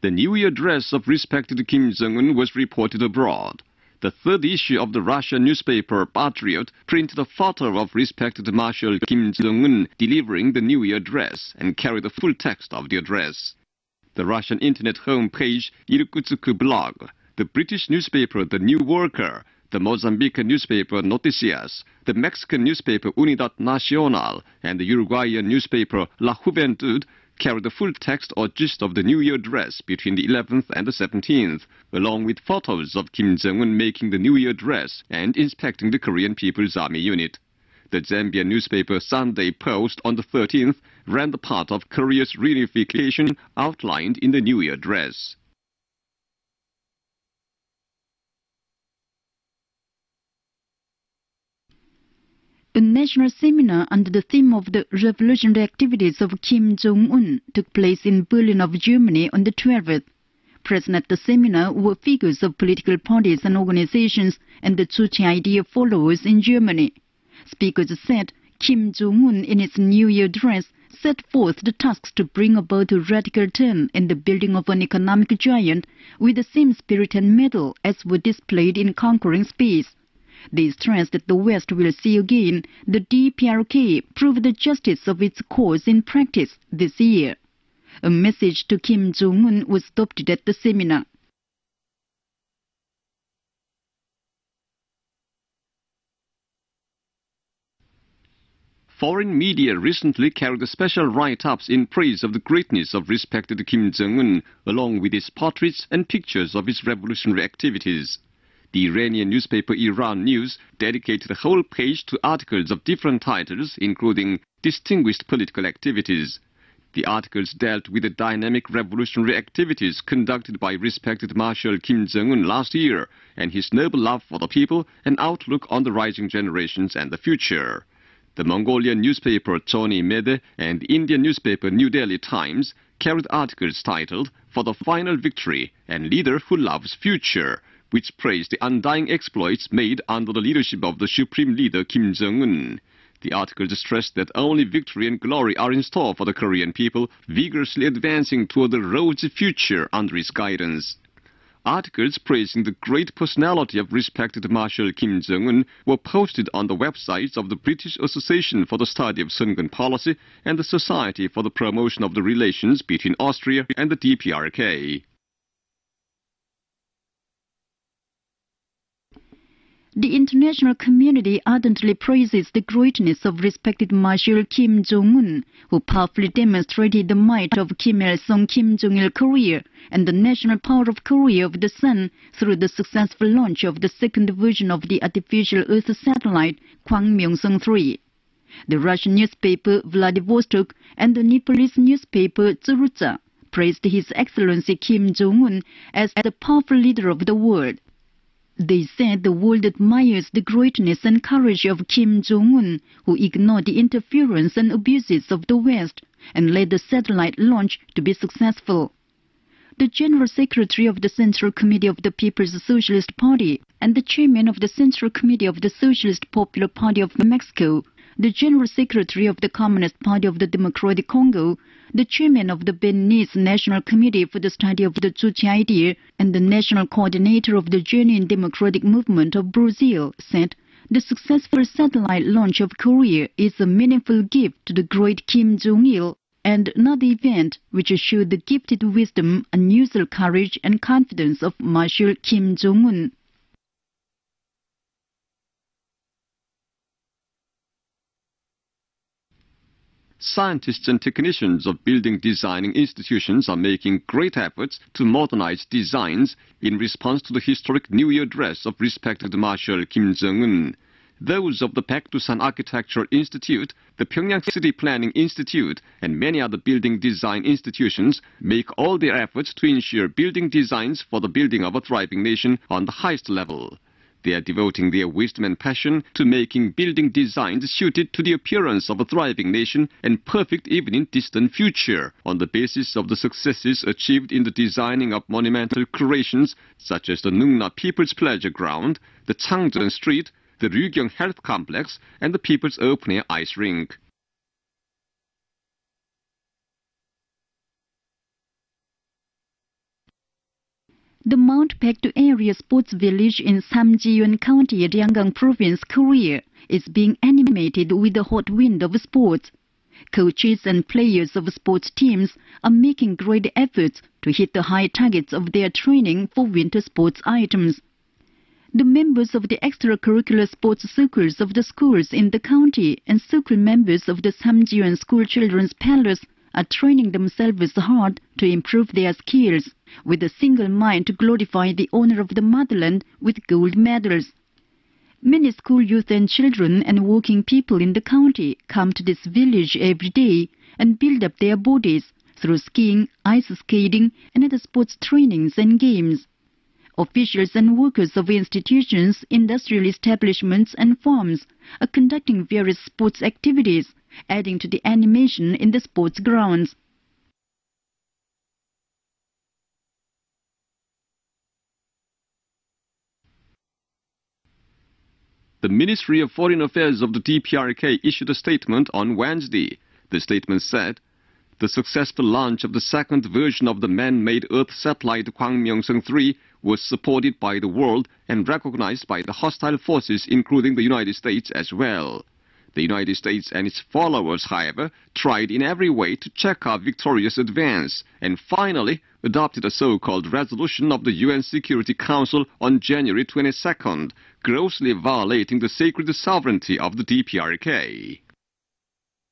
The New Year address of respected Kim Jong-un was reported abroad. The third issue of the Russian newspaper Patriot printed a photo of respected Marshal Kim Jong-un delivering the New Year address and carried the full text of the address. The Russian internet homepage Irkutsk blog, the British newspaper The New Worker, the Mozambican newspaper Noticias, the Mexican newspaper Unidad Nacional, and the Uruguayan newspaper La Juventud carried the full text or gist of the New Year address between the 11th and the 17th, along with photos of Kim Jong-un making the New Year address and inspecting the Korean People's Army unit. The Zambian newspaper Sunday Post on the 13th ran the part of Korea's reunification outlined in the New Year address. A national seminar under the theme of the revolutionary activities of Kim Jong-un took place in Berlin of Germany on the 12th. Present at the seminar were figures of political parties and organizations and the Juche idea followers in Germany. Speakers said Kim Jong-un in its New Year address set forth the tasks to bring about a radical turn in the building of an economic giant with the same spirit and mettle as were displayed in conquering space. They stressed that the West will see again the DPRK prove the justice of its cause in practice this year. A message to Kim Jong-un was adopted at the seminar. Foreign media recently carried special write-ups in praise of the greatness of respected Kim Jong-un, along with his portraits and pictures of his revolutionary activities. The Iranian newspaper Iran News dedicated a whole page to articles of different titles, including Distinguished Political Activities. The articles dealt with the dynamic revolutionary activities conducted by respected Marshal Kim Jong-un last year, and his noble love for the people and outlook on the rising generations and the future. The Mongolian newspaper Choni Mede and the Indian newspaper New Delhi Times carried articles titled For the Final Victory and Leader Who Loves Future, which praised the undying exploits made under the leadership of the supreme leader Kim Jong-un. The articles stressed that only victory and glory are in store for the Korean people, vigorously advancing toward a rosy future under his guidance. Articles praising the great personality of respected Marshal Kim Jong-un were posted on the websites of the British Association for the Study of Sungun Policy and the Society for the Promotion of the Relations between Austria and the DPRK. The international community ardently praises the greatness of respected Marshal Kim Jong-un, who powerfully demonstrated the might of Kim Il-sung Kim Jong-il Korea and the national power of Korea of the Sun through the successful launch of the second version of the artificial Earth satellite Kwangmyong-sung-3. The Russian newspaper Vladivostok and the Nepalese newspaper Tsuruta praised His Excellency Kim Jong-un as the powerful leader of the world. They said the world admires the greatness and courage of Kim Jong-un, who ignored the interference and abuses of the West and led the satellite launch to be successful. The General Secretary of the Central Committee of the People's Socialist Party and the Chairman of the Central Committee of the Socialist Popular Party of Mexico, the General Secretary of the Communist Party of the Democratic Congo, the Chairman of the Beninese National Committee for the Study of the Juche Idea, and the National Coordinator of the Genuine Democratic Movement of Brazil said the successful satellite launch of Korea is a meaningful gift to the great Kim Jong-il and another event which showed the gifted wisdom, unusual courage and confidence of Marshal Kim Jong-un. Scientists and technicians of building designing institutions are making great efforts to modernize designs in response to the historic New Year address of respected Marshal Kim Jong-un. Those of the Baekdusan Architectural Institute, the Pyongyang City Planning Institute, and many other building design institutions make all their efforts to ensure building designs for the building of a thriving nation on the highest level. They are devoting their wisdom and passion to making building designs suited to the appearance of a thriving nation and perfect even in distant future, on the basis of the successes achieved in the designing of monumental creations such as the Nungna People's Pleasure Ground, the Changjeon Street, the Ryugyong Health Complex, and the People's Open-Air Ice Rink. The Mount Paektu Area Sports Village in Samjiyon County, Ryanggang Province, Korea, is being animated with the hot wind of sports. Coaches and players of sports teams are making great efforts to hit the high targets of their training for winter sports items. The members of the extracurricular sports circles of the schools in the county and circle members of the Samjiyon School Children's Palace are training themselves hard to improve their skills, with a single mind to glorify the honor of the motherland with gold medals. Many school youth and children and working people in the county come to this village every day and build up their bodies through skiing, ice skating, and other sports trainings and games. Officials and workers of institutions, industrial establishments, and farms are conducting various sports activities, adding to the animation in the sports grounds. The Ministry of Foreign Affairs of the DPRK issued a statement on Wednesday. The statement said, "The successful launch of the second version of the man-made Earth satellite Kwangmyongsung-3 was supported by the world and recognized by the hostile forces, including the United States as well. The United States and its followers, however, tried in every way to check our victorious advance and finally adopted a so-called resolution of the UN Security Council on January 22nd, grossly violating the sacred sovereignty of the DPRK.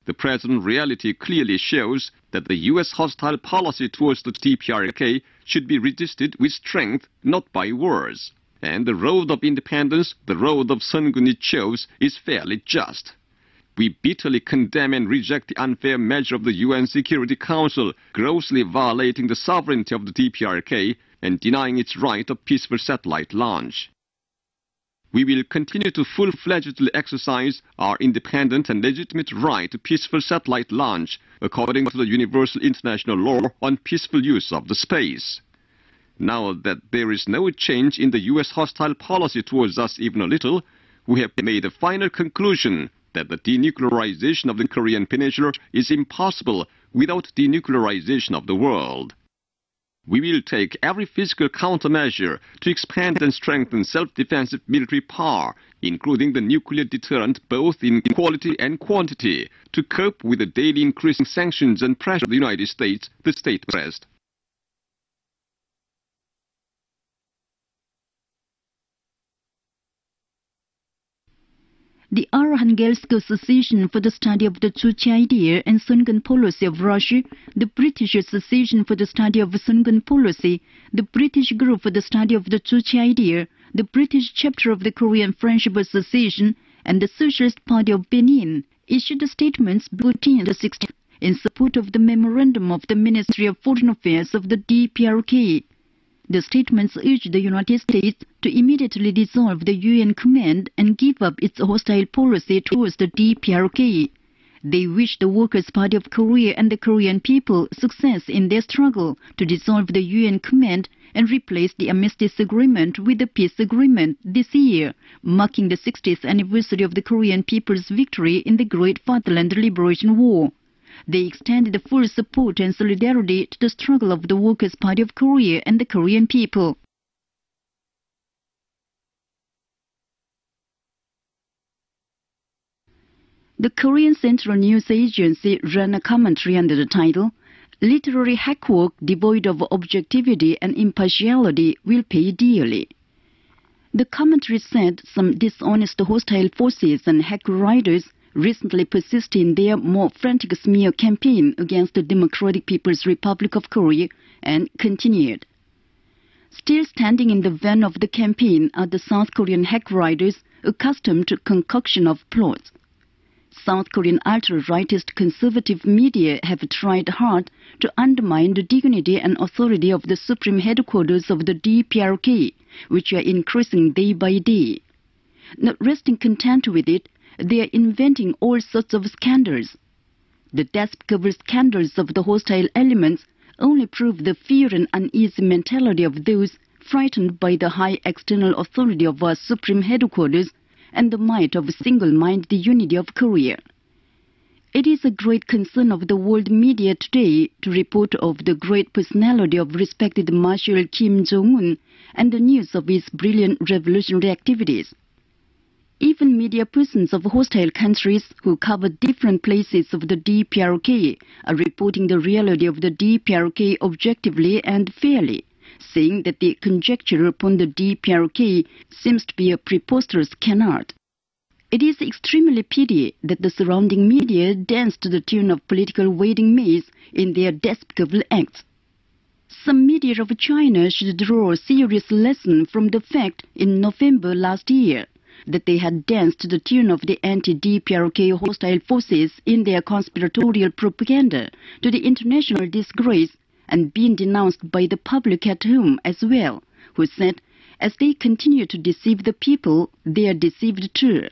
The present reality clearly shows that the U.S. hostile policy towards the DPRK should be resisted with strength, not by words. And the road of independence, the road of Sungun it chose, is fairly just. We bitterly condemn and reject the unfair measure of the UN Security Council, grossly violating the sovereignty of the DPRK and denying its right of peaceful satellite launch. We will continue to full-fledgedly exercise our independent and legitimate right to peaceful satellite launch according to the Universal International Law on peaceful use of the space. Now that there is no change in the U.S. hostile policy towards us even a little, we have made a final conclusion that the denuclearization of the Korean Peninsula is impossible without denuclearization of the world. We will take every physical countermeasure to expand and strengthen self-defensive military power, including the nuclear deterrent both in quality and quantity, to cope with the daily increasing sanctions and pressure of the United States, the state pressed. The Arkhangelsk Association for the Study of the Juche Idea and Sungun Policy of Russia, the British Association for the Study of Sungun Policy, the British Group for the Study of the Juche Idea, the British Chapter of the Korean Friendship Association, and the Socialist Party of Benin issued statements bulletin the 16th in support of the memorandum of the Ministry of Foreign Affairs of the DPRK. The statements urged the United States to immediately dissolve the UN command and give up its hostile policy towards the DPRK. They wish the Workers' Party of Korea and the Korean people success in their struggle to dissolve the UN command and replace the armistice agreement with the peace agreement this year, marking the 60th anniversary of the Korean people's victory in the Great Fatherland Liberation War. They extended full support and solidarity to the struggle of the Workers' Party of Korea and the Korean people. The Korean Central News Agency ran a commentary under the title, "Literary hackwork devoid of objectivity and impartiality will pay dearly." The commentary said some dishonest hostile forces and hacker writers recently persisted in their more frantic smear campaign against the Democratic People's Republic of Korea and continued. Still standing in the van of the campaign are the South Korean hack writers accustomed to concoction of plots. South Korean ultra-rightist conservative media have tried hard to undermine the dignity and authority of the supreme headquarters of the DPRK, which are increasing day by day. Not resting content with it, they are inventing all sorts of scandals. The desk-cover scandals of the hostile elements only prove the fear and uneasy mentality of those frightened by the high external authority of our supreme headquarters and the might of single-minded unity of Korea. It is a great concern of the world media today to report of the great personality of respected Marshal Kim Jong-un and the news of his brilliant revolutionary activities. Even media persons of hostile countries who cover different places of the DPRK are reporting the reality of the DPRK objectively and fairly, saying that the conjecture upon the DPRK seems to be a preposterous canard. It is extremely pity that the surrounding media dance to the tune of political waiting maids in their despicable acts. Some media of China should draw a serious lesson from the fact in November last year that they had danced to the tune of the anti-DPRK hostile forces in their conspiratorial propaganda to the international disgrace and been denounced by the public at home as well, who said, as they continue to deceive the people, they are deceived too.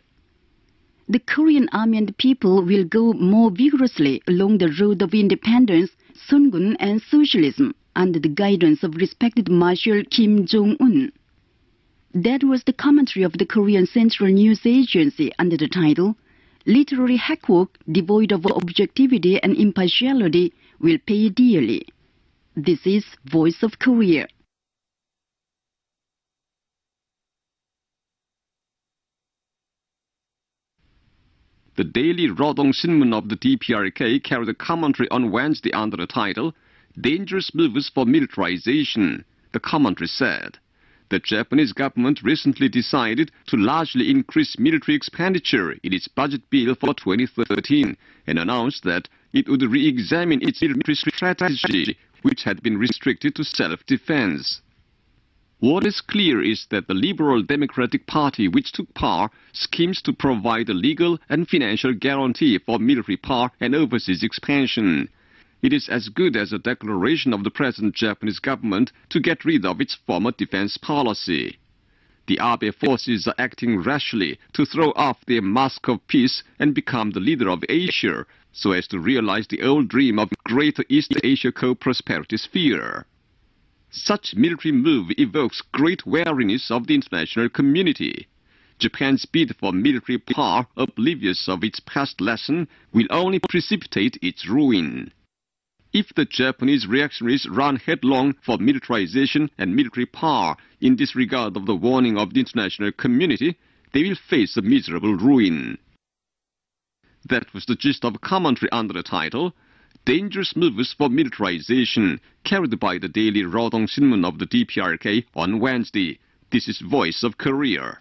The Korean army and people will go more vigorously along the road of independence, Sungun and socialism under the guidance of respected Marshal Kim Jong-un. That was the commentary of the Korean Central News Agency under the title, Literary Hackwork devoid of objectivity and impartiality will pay dearly. This is Voice of Korea. The daily Rodong Sinmun of the DPRK carried a commentary on Wednesday under the title, Dangerous Moves for Militarization. The commentary said, the Japanese government recently decided to largely increase military expenditure in its budget bill for 2013 and announced that it would re-examine its military strategy, which had been restricted to self-defense. What is clear is that the Liberal Democratic Party, which took power, schemes to provide a legal and financial guarantee for military power and overseas expansion. It is as good as a declaration of the present Japanese government to get rid of its former defense policy. The Abe forces are acting rashly to throw off their mask of peace and become the leader of Asia, so as to realize the old dream of Greater East Asia co-prosperity sphere. Such military move evokes great wariness of the international community. Japan's bid for military power, oblivious of its past lesson, will only precipitate its ruin. If the Japanese reactionaries run headlong for militarization and military power in disregard of the warning of the international community, they will face a miserable ruin. That was the gist of a commentary under the title, Dangerous Moves for Militarization, carried by the daily Rodong Sinmun of the DPRK on Wednesday. This is Voice of Korea.